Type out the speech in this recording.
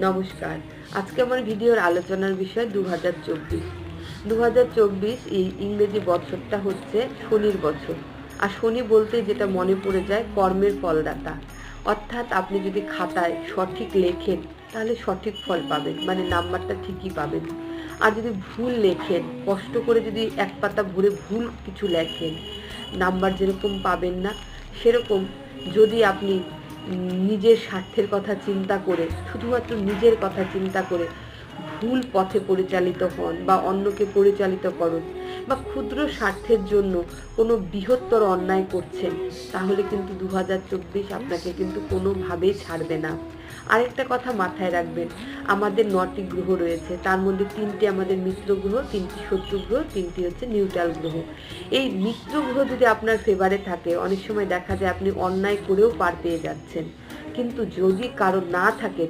নমস্কার। আজকে আমার ভিডিওর আলোচনার বিষয় 2024। 2024 এই ইংরেজি বছরটা হচ্ছে শনির বছর। আর শনি বলতেই যেটা মনে পড়ে যায় কর্মের ফলদাতা। অর্থাৎ আপনি যদি খাতায় সঠিক লেখেন তাহলে সঠিক ফল পাবেন, মানে নাম্বারটা ঠিকই পাবেন। আর যদি ভুল লেখেন, কষ্ট করে যদি এক পাতা ভরে ভুল কিছু লেখেন, নাম্বার যেরকম পাবেন না, সেরকম যদি আপনি নিজের স্বার্থের কথা চিন্তা করে, শুধুমাত্র নিজের কথা চিন্তা করে ভুল পথে পরিচালিত হন বা অন্যকে পরিচালিত করুন বা ক্ষুদ্র স্বার্থের জন্য কোনো বৃহত্তর অন্যায় করছেন, তাহলে কিন্তু 2024 আপনাকে কিন্তু কোনোভাবেই ছাড়বে না। আরেকটা কথা মাথায় রাখবেন, আমাদের 9টি গ্রহ রয়েছে, তার মধ্যে 3টি আমাদের মিত্র গ্রহ, 3টি শত্রু গ্রহ, 3টি হচ্ছে নিউট্রাল গ্রহ। এই মিত্র গ্রহ যদি আপনার ফেভারে থাকে, অনেক সময় দেখা যায় আপনি অন্যায় করেও পার পেয়ে যাচ্ছেন। কিন্তু যদি কারো না থাকে,